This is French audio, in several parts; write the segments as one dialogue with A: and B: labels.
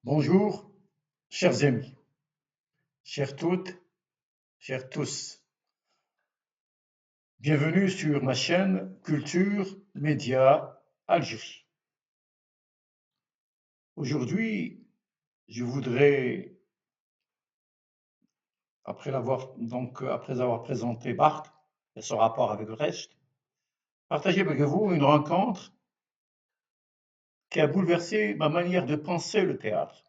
A: Bonjour, chers amis, chères toutes, chers tous. Bienvenue sur ma chaîne Culture Média Algérie. Aujourd'hui, je voudrais, après avoir présenté Barthes et son rapport avec Brecht, partager avec vous une rencontre qui a bouleversé ma manière de penser le théâtre,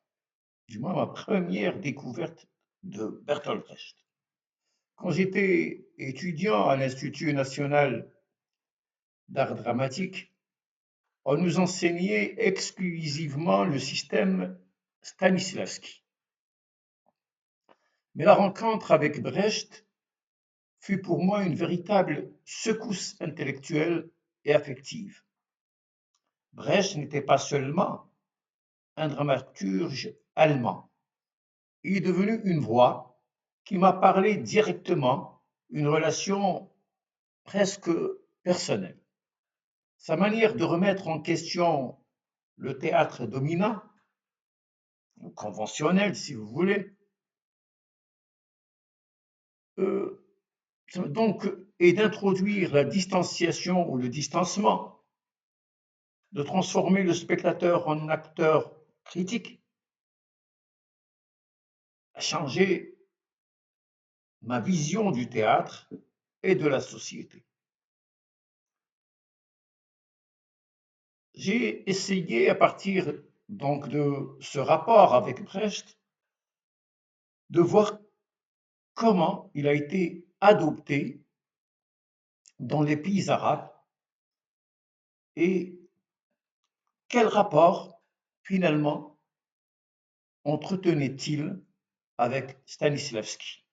A: du moins ma première découverte de Bertolt Brecht. Quand j'étais étudiant à l'Institut national d'art dramatique, on nous enseignait exclusivement le système Stanislavski. Mais la rencontre avec Brecht fut pour moi une véritable secousse intellectuelle et affective. Brecht n'était pas seulement un dramaturge allemand, il est devenu une voix qui m'a parlé directement, une relation presque personnelle. Sa manière de remettre en question le théâtre dominant, ou conventionnel si vous voulez, euh, donc, et d'introduire la distanciation ou le distancement, de transformer le spectateur en acteur critique, a changé ma vision du théâtre et de la société. J'ai essayé à partir donc de ce rapport avec Brecht de voir comment il a été adopté dans les pays arabes et quel rapport finalement entretenait-il avec Stanislavski.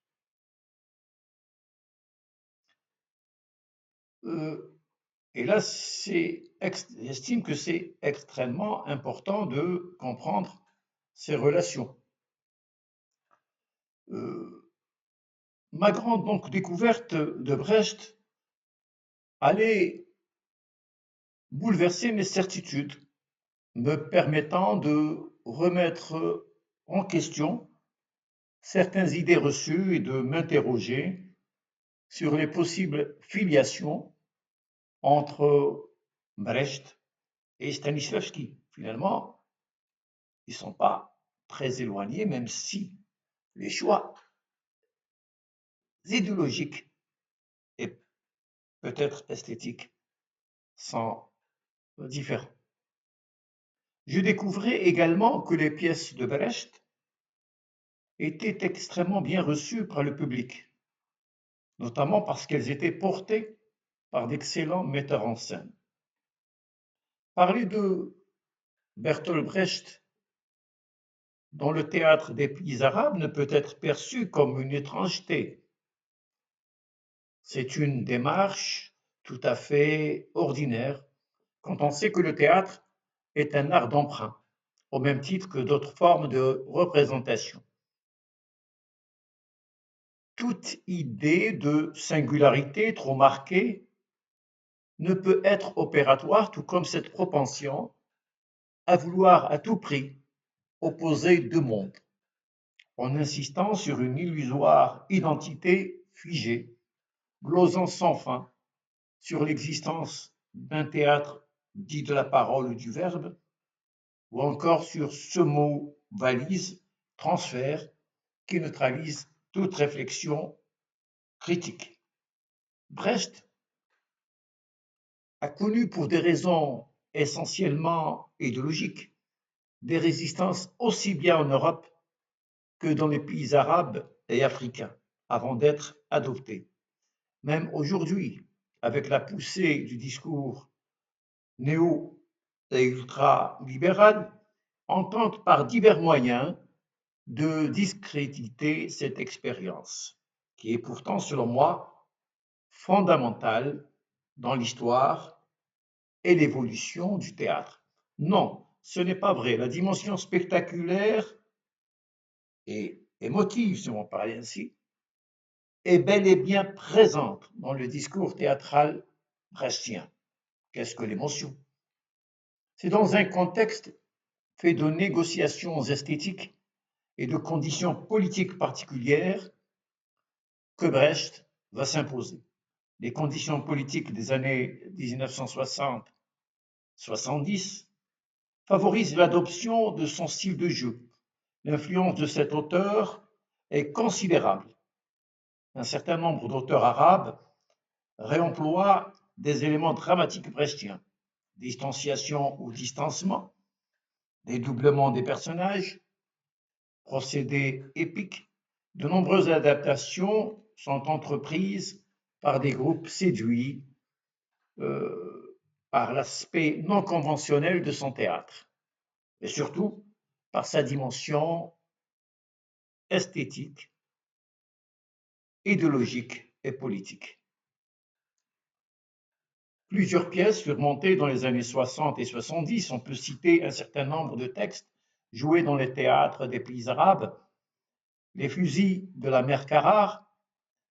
A: Et là, j'estime que c'est extrêmement important de comprendre ces relations. Ma grande donc découverte de Brecht allait bouleverser mes certitudes, me permettant de remettre en question certaines idées reçues et de m'interroger sur les possibles filiations entre Brecht et Stanislavski. Finalement, ils ne sont pas très éloignés, même si les choix idéologiques et peut-être esthétiques sont différents. Je découvrais également que les pièces de Brecht étaient extrêmement bien reçues par le public, notamment parce qu'elles étaient portées par d'excellents metteurs en scène. Parler de Bertolt Brecht dans le théâtre des pays arabes ne peut être perçu comme une étrangeté. C'est une démarche tout à fait ordinaire quand on sait que le théâtre est un art d'emprunt, au même titre que d'autres formes de représentation. Toute idée de singularité trop marquée ne peut être opératoire, tout comme cette propension à vouloir à tout prix opposer deux mondes, en insistant sur une illusoire identité figée, glosant sans fin sur l'existence d'un théâtre dit de la parole ou du verbe, ou encore sur ce mot valise, transfert, qui neutralise toute réflexion critique. Brecht a connu pour des raisons essentiellement idéologiques des résistances aussi bien en Europe que dans les pays arabes et africains avant d'être adopté. Même aujourd'hui, avec la poussée du discours néo et ultra-libéral, on tente par divers moyens de discréditer cette expérience, qui est pourtant, selon moi, fondamentale dans l'histoire et l'évolution du théâtre. Non, ce n'est pas vrai. La dimension spectaculaire et émotive, si on parle ainsi, est bel et bien présente dans le discours théâtral brechtien. Qu'est-ce que l'émotion? C'est dans un contexte fait de négociations esthétiques et de conditions politiques particulières que Brecht va s'imposer. Les conditions politiques des années 1960-70 favorisent l'adoption de son style de jeu. L'influence de cet auteur est considérable. Un certain nombre d'auteurs arabes réemploient des éléments dramatiques brechtiens, distanciation ou distancement, dédoublement des personnages, procédés épiques. De nombreuses adaptations sont entreprises par des groupes séduits par l'aspect non conventionnel de son théâtre, et surtout par sa dimension esthétique, idéologique et politique. Plusieurs pièces furent montées dans les années 60 et 70. On peut citer un certain nombre de textes joués dans les théâtres des pays arabes. Les fusils de la mer Carrare,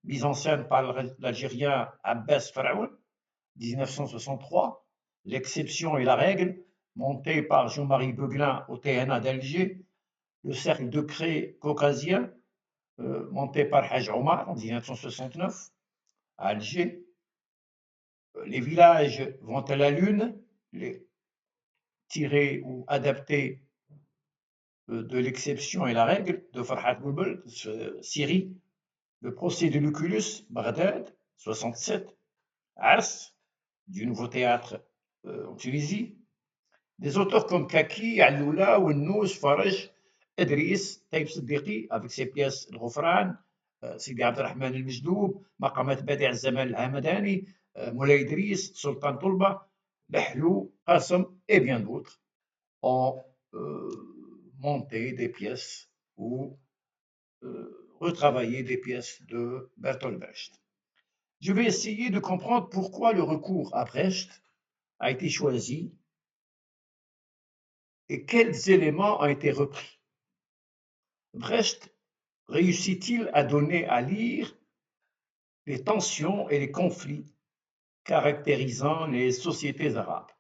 A: mise en scène par l'Algérien Abbas Faraoun, 1963. L'exception et la règle, montée par Jean-Marie Beuglin au TNA d'Alger. Le cercle de craie caucasien, monté par Haj Omar en 1969 à Alger. Les villages vont à la lune, les tirés ou adaptés de l'exception et la règle de Farhat Boulbul, Syrie. Le procès de Lucullus, Bagdad, 67. As, du Nouveau Théâtre en Tunisie. Des auteurs comme Kaki, Aloula, Ounnous, Faraj, Idriss, Taïb Siddiqui, avec ses pièces Le Ghofran, Sidi Abdelrahman El-Majdoub, Maqamat Badi' Al-Zaman Al-Hamadani, Moulay Idriss, Sultan Toulba, Lahlou, Qassem et bien d'autres ont monté des pièces ou retravaillé des pièces de Bertolt Brecht. Je vais essayer de comprendre pourquoi le recours à Brecht a été choisi et quels éléments ont été repris. Brecht réussit-il à donner à lire les tensions et les conflits caractérisant les sociétés arabes?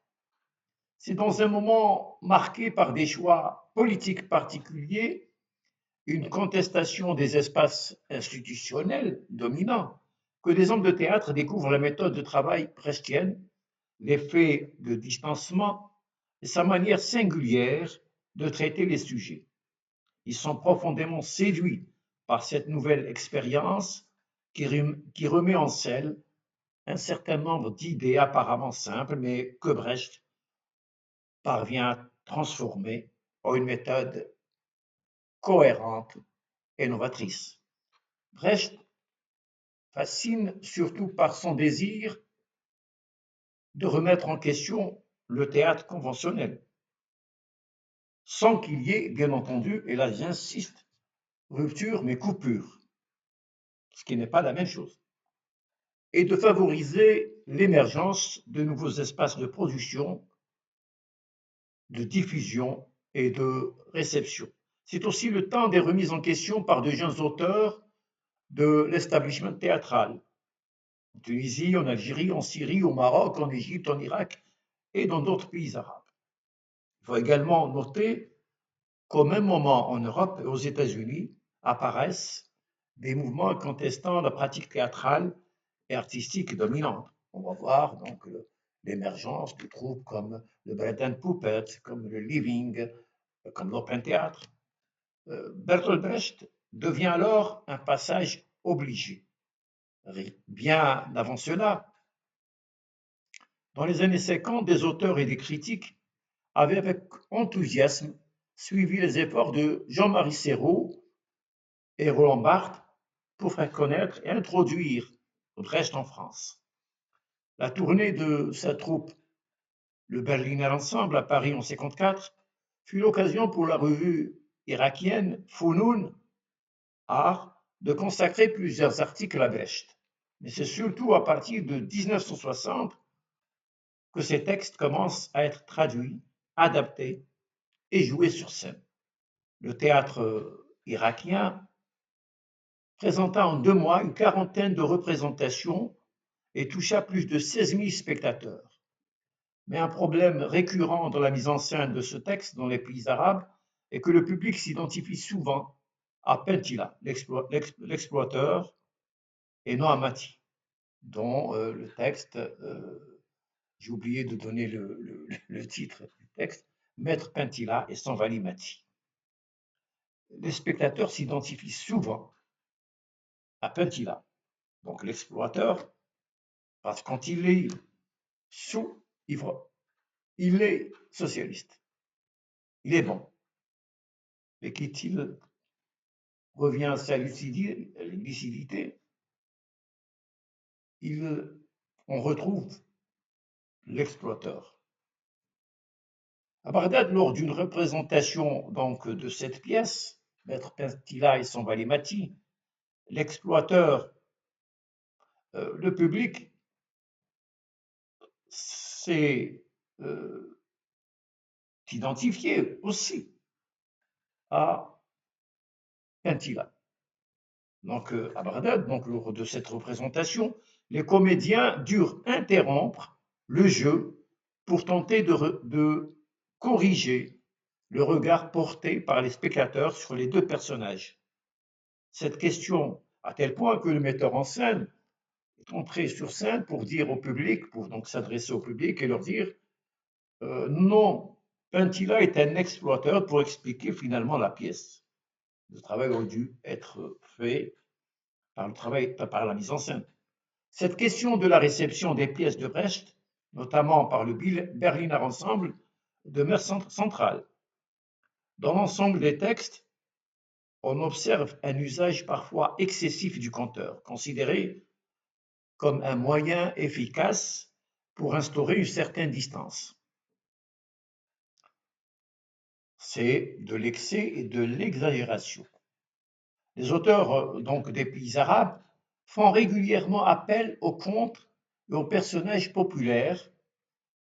A: C'est dans un moment marqué par des choix politiques particuliers, une contestation des espaces institutionnels dominants, que des hommes de théâtre découvrent la méthode de travail brechtienne, l'effet de distancement et sa manière singulière de traiter les sujets. Ils sont profondément séduits par cette nouvelle expérience qui remet en scène un certain nombre d'idées apparemment simples, mais que Brecht parvient à transformer en une méthode cohérente et novatrice. Brecht fascine surtout par son désir de remettre en question le théâtre conventionnel, sans qu'il y ait, bien entendu, et là j'insiste, rupture mais coupure, ce qui n'est pas la même chose, et de favoriser l'émergence de nouveaux espaces de production, de diffusion et de réception. C'est aussi le temps des remises en question par de jeunes auteurs de l'establishment théâtral, en Tunisie, en Algérie, en Syrie, au Maroc, en Égypte, en Irak et dans d'autres pays arabes. Il faut également noter qu'au même moment en Europe et aux États-Unis apparaissent des mouvements contestant la pratique théâtrale et artistique dominante. On va voir donc l'émergence de troupes comme le Bread and Puppet, comme le Living, comme l'Open Théâtre. Bertolt Brecht devient alors un passage obligé. Bien avant cela, dans les années 50, des auteurs et des critiques avaient avec enthousiasme suivi les efforts de Jean-Marie Serrault et Roland Barthes pour faire connaître et introduire Brecht en France. La tournée de sa troupe, le Berliner Ensemble, à Paris en 1954, fut l'occasion pour la revue irakienne Founoun Art de consacrer plusieurs articles à Brecht. Mais c'est surtout à partir de 1960 que ces textes commencent à être traduits, adaptés et joués sur scène. Le théâtre irakien présenta en 2 mois une quarantaine de représentations et toucha plus de 16 000 spectateurs. Mais un problème récurrent dans la mise en scène de ce texte dans les pays arabes est que le public s'identifie souvent à Pentila, l'exploiteur, et non à Mati, dont le texte, j'ai oublié de donner le titre du texte, Maître Pentila et son Vali Mati. Les spectateurs s'identifient souvent à Pentila, donc l'exploiteur, parce que quand il est sous, il est socialiste, il est bon. Mais qu'il revient à sa lucidité, on retrouve l'exploiteur. À Bagdad, lors d'une représentation donc de cette pièce, Maître Pentila et son Valimati, l'exploiteur, le public s'est identifié aussi à Pentila. Donc à Bagdad, donc lors de cette représentation, les comédiens durent interrompre le jeu pour tenter de corriger le regard porté par les spectateurs sur les deux personnages. Cette question, à tel point que le metteur en scène est entré sur scène pour dire au public, pour donc s'adresser au public et leur dire non, Pentila est un exploiteur pour expliquer finalement la pièce. Le travail aurait dû être fait par la mise en scène. Cette question de la réception des pièces de Brecht, notamment par le Berliner Ensemble, demeure centrale. Dans l'ensemble des textes, on observe un usage parfois excessif du conteur, considéré comme un moyen efficace pour instaurer une certaine distance. C'est de l'excès et de l'exagération. Les auteurs donc des pays arabes font régulièrement appel aux contes et aux personnages populaires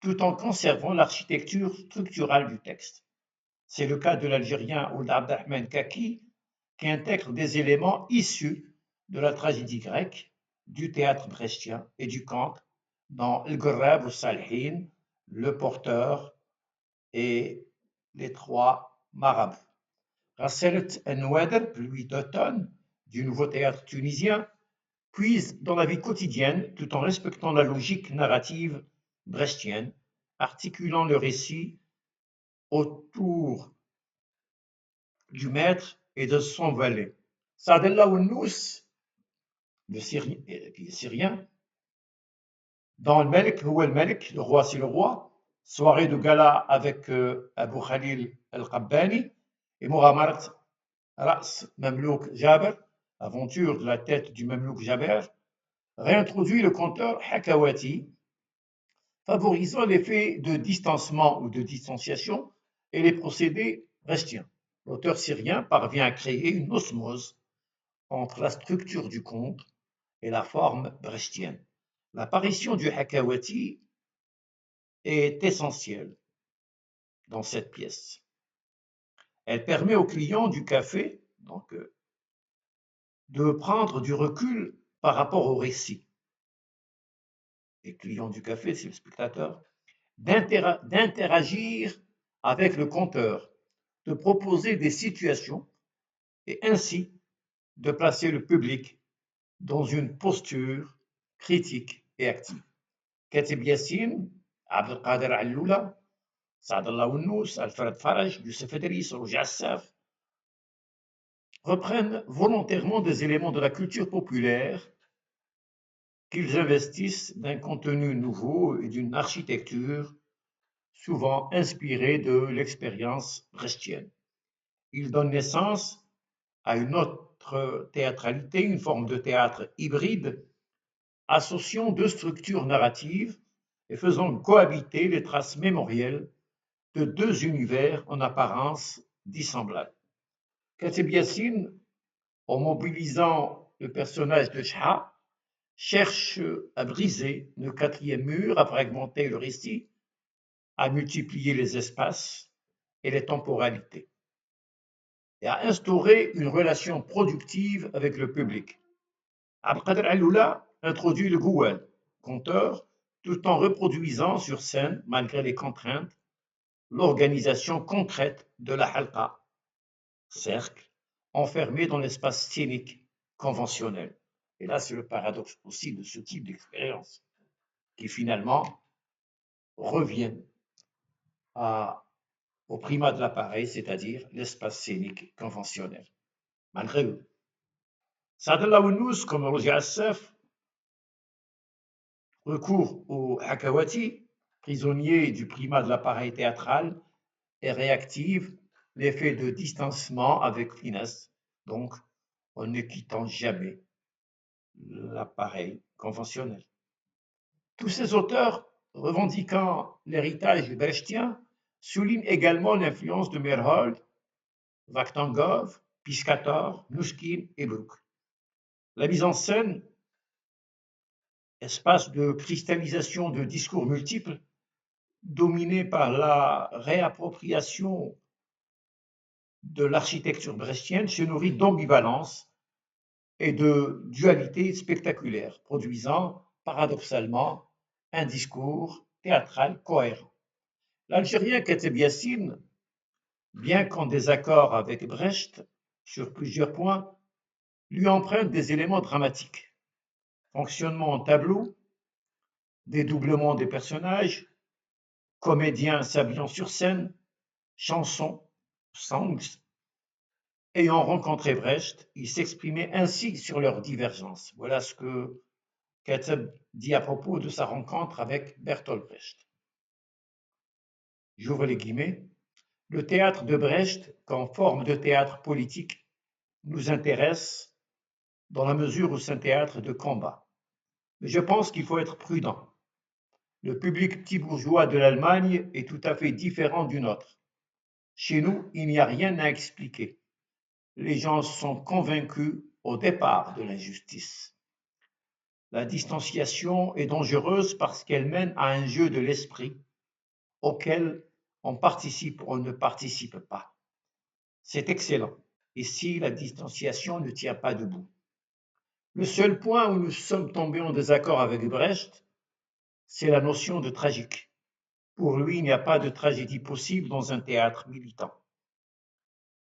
A: tout en conservant l'architecture structurale du texte. C'est le cas de l'Algérien Ould Abdelrahman Kaki, qui intègre des éléments issus de la tragédie grecque, du théâtre brechtien et du conte dans El Ghurab ou Salihin, Le Porteur et Les Trois Marabouts. Rasselet N'Ouader, pluie d'automne, du nouveau théâtre tunisien, puise dans la vie quotidienne tout en respectant la logique narrative brechtienne, articulant le récit autour du maître et de son valet. Saadallah Ounous, qui est syrien, dans le Melk, ou El Melk, le roi c'est le roi, soirée de gala avec Abu Khalil El-Qabbani et Muhammad Ras Mamlouk Jaber, aventure de la tête du Mamlouk Jaber, réintroduit le conteur Hakawati, favorisant l'effet de distancement ou de distanciation et les procédés brechtiens. L'auteur syrien parvient à créer une osmose entre la structure du conte et la forme brechtienne. L'apparition du Hakawati est essentielle dans cette pièce. Elle permet aux clients du café donc, de prendre du recul par rapport au récit. Les clients du café, c'est le spectateur, d'interagir avec le conteur, de proposer des situations et ainsi de placer le public dans une posture critique et active. Katib Yassine, Abdelkader Alloula, Saadallah Ounous, Alfred Faraj, Youssef Idriss, Rougi Assaf reprennent volontairement des éléments de la culture populaire qu'ils investissent d'un contenu nouveau et d'une architecture souvent inspirée de l'expérience brechtienne. Ils donnent naissance à une autre théâtralité, une forme de théâtre hybride, associant deux structures narratives et faisant cohabiter les traces mémorielles de deux univers en apparence dissemblables. Katib Yassine, en mobilisant le personnage de Shah, cherche à briser le quatrième mur, à fragmenter le récit, à multiplier les espaces et les temporalités, et à instaurer une relation productive avec le public. Abdelkader Alloula introduit le Goual, conteur, tout en reproduisant sur scène, malgré les contraintes, l'organisation concrète de la halqa, cercle, enfermé dans l'espace scénique conventionnel. Et là, c'est le paradoxe aussi de ce type d'expérience, qui finalement reviennent au primat de l'appareil, c'est-à-dire l'espace scénique conventionnel, malgré eux. Saadallah Ounous, comme Roger Assef, recourt au Hakawati, prisonnier du primat de l'appareil théâtral, et réactive l'effet de distancement avec finesse, donc en ne quittant jamais l'appareil conventionnel. Tous ces auteurs revendiquant l'héritage brechtien soulignent également l'influence de Merhold, Vakhtangov, Piscator, Mnouchkine et Brooke. La mise en scène, espace de cristallisation de discours multiples, dominé par la réappropriation de l'architecture brechtienne, se nourrit d'ambivalence et de dualité spectaculaire, produisant paradoxalement un discours théâtral cohérent. L'Algérien Kateb Yassine, bien qu'en désaccord avec Brecht sur plusieurs points, lui emprunte des éléments dramatiques. Fonctionnement en tableau, dédoublement des personnages, comédiens s'habillant sur scène, chansons, songs. Ayant rencontré Brecht, il s'exprimait ainsi sur leurs divergences. Voilà ce que Kateb dit à propos de sa rencontre avec Bertolt Brecht. J'ouvre les guillemets. Le théâtre de Brecht, comme forme de théâtre politique, nous intéresse dans la mesure où c'est un théâtre de combat. Mais je pense qu'il faut être prudent. Le public petit bourgeois de l'Allemagne est tout à fait différent du nôtre. Chez nous, il n'y a rien à expliquer. Les gens sont convaincus au départ de l'injustice. La distanciation est dangereuse parce qu'elle mène à un jeu de l'esprit auquel on participe ou on ne participe pas. C'est excellent. Ici, la distanciation ne tient pas debout. Le seul point où nous sommes tombés en désaccord avec Brecht, c'est la notion de tragique. Pour lui, il n'y a pas de tragédie possible dans un théâtre militant.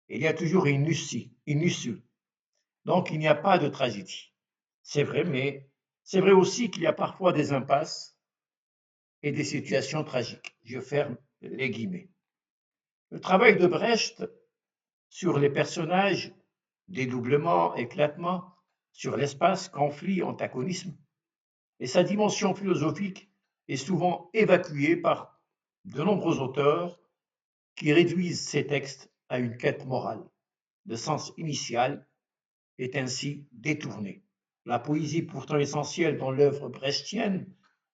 A: Il y a toujours une issue. Donc, il n'y a pas de tragédie. C'est vrai, mais c'est vrai aussi qu'il y a parfois des impasses et des situations tragiques. Je ferme les guillemets. Le travail de Brecht sur les personnages, dédoublement, éclatement, sur l'espace, conflit, antagonisme, et sa dimension philosophique est souvent évacuée par de nombreux auteurs qui réduisent ces textes à une quête morale. Le sens initial est ainsi détourné. La poésie, pourtant essentielle dans l'œuvre brechtienne,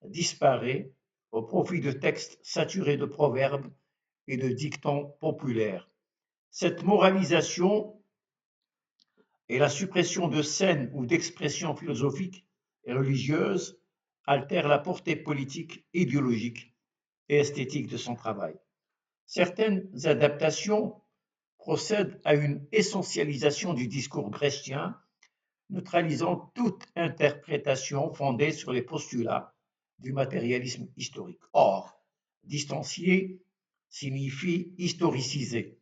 A: disparaît au profit de textes saturés de proverbes et de dictons populaires. Cette moralisation et la suppression de scènes ou d'expressions philosophiques et religieuses altèrent la portée politique, idéologique et esthétique de son travail. Certaines adaptations procèdent à une essentialisation du discours brechtien, neutralisant toute interprétation fondée sur les postulats du matérialisme historique. Or, distancier signifie historiciser,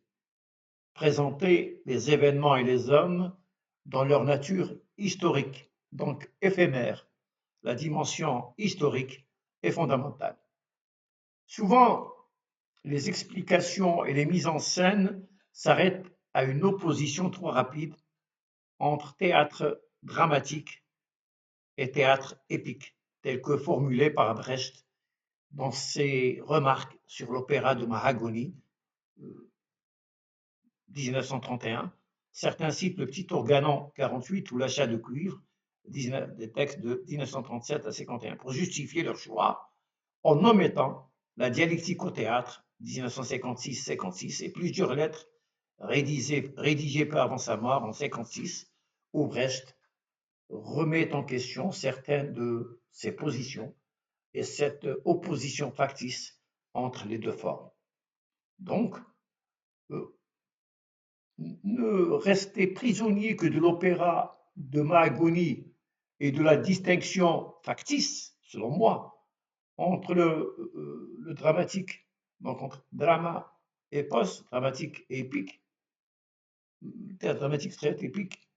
A: présenter les événements et les hommes dans leur nature historique, donc éphémère. La dimension historique est fondamentale. Souvent, les explications et les mises en scène s'arrêtent à une opposition trop rapide entre théâtre dramatique et théâtre épique, tel que formulé par Brecht dans ses remarques sur l'opéra de Mahagoni, 1931. Certains citent le petit organon 48 ou l'achat de cuivre, des textes de 1937 à 51, pour justifier leur choix en omettant la dialectique au théâtre, 1956-56, et plusieurs lettres rédigées peu avant sa mort en 56, où Brecht remet en question certaines de ses positions et cette opposition factice entre les deux formes. Donc, ne rester prisonnier que de l'opéra de Mahagoni et de la distinction factice, selon moi, entre le dramatique, donc entre drama et dramatique et épique, théâtre dramatique, théâtre épique,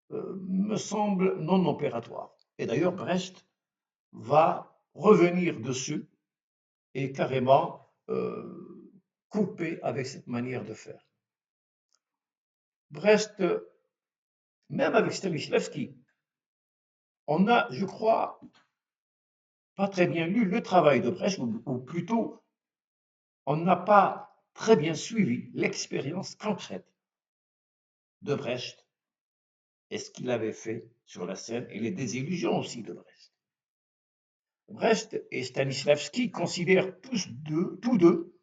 A: me semble non opératoire. Et d'ailleurs, Brecht va revenir dessus et carrément couper avec cette manière de faire. Brecht, même avec Stanislavski, on a, je crois, pas très bien lu le travail de Brecht, ou plutôt, on n'a pas très bien suivi l'expérience concrète de Brecht et ce qu'il avait fait sur la scène et les désillusions aussi de Brecht. Brecht et Stanislavski considèrent tous deux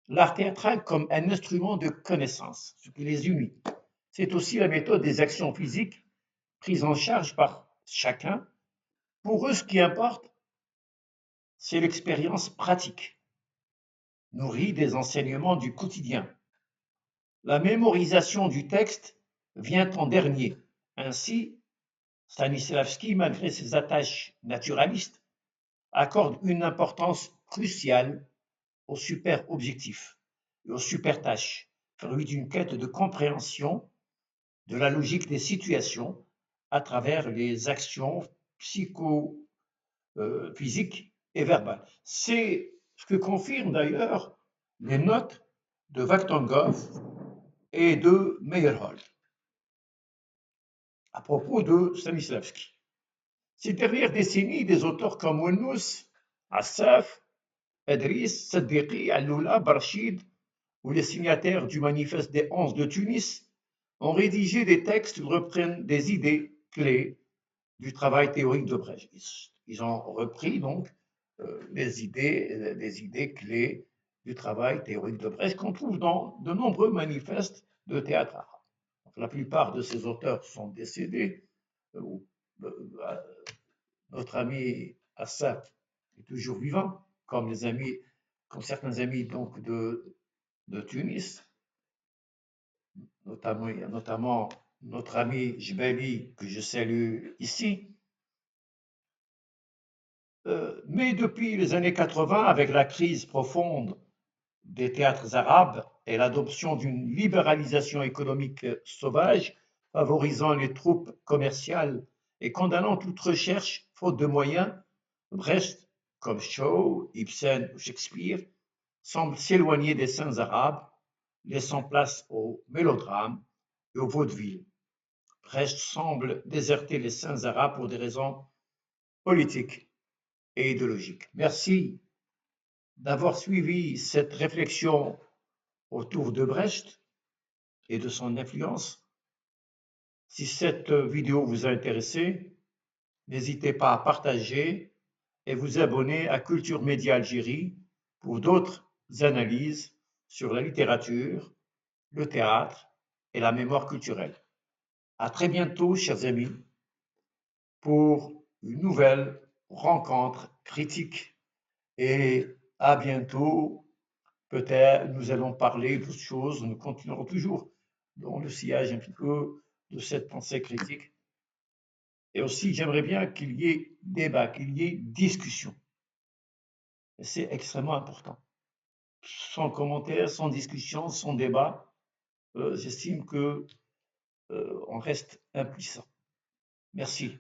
A: l'art théâtral comme un instrument de connaissance, ce qui les unit. C'est aussi la méthode des actions physiques prises en charge par chacun. Pour eux, ce qui importe, c'est l'expérience pratique, nourrie des enseignements du quotidien. La mémorisation du texte vient en dernier. Ainsi, Stanislavski, malgré ses attaches naturalistes, accorde une importance cruciale au super-objectif et aux super-tâches, fruit d'une quête de compréhension de la logique des situations à travers les actions psychophysiques et verbales. C'est ce que confirment d'ailleurs les notes de Vakhtangov et de Meyerhold à propos de Stanislavski. Ces dernières décennies, des auteurs comme Ounnous, Assaf, Edris, Saddiqi, Alloula, Barchid ou les signataires du Manifeste des 11 de Tunis ont rédigé des textes qui reprennent des idées clés du travail théorique de Brecht. Ils ont repris donc les idées clés du travail théorique de Brecht qu'on trouve dans de nombreux manifestes de théâtre arabe. La plupart de ces auteurs sont décédés. Notre ami Assad est toujours vivant, comme certains amis donc de Tunis, notamment notre ami Jbeli, que je salue ici. Mais depuis les années 80, avec la crise profonde des théâtres arabes et l'adoption d'une libéralisation économique sauvage, favorisant les troupes commerciales et condamnant toute recherche faute de moyens, Brecht, comme Shaw, Ibsen ou Shakespeare, semble s'éloigner des scènes arabes, laissant place au mélodrame et au vaudeville. Brecht semble déserter les scènes arabes pour des raisons politiques et idéologiques. Merci d'avoir suivi cette réflexion autour de Brecht et de son influence. Si cette vidéo vous a intéressé, n'hésitez pas à partager et vous abonner à Culture Média Algérie pour d'autres analyses sur la littérature, le théâtre et la mémoire culturelle. À très bientôt, chers amis, pour une nouvelle rencontre critique et à bientôt. Peut-être nous allons parler d'autres choses, nous continuerons toujours dans le sillage un petit peu de cette pensée critique. Et aussi, j'aimerais bien qu'il y ait débat, qu'il y ait discussion. C'est extrêmement important. Sans commentaire, sans discussion, sans débat, j'estime que on reste impuissant. Merci.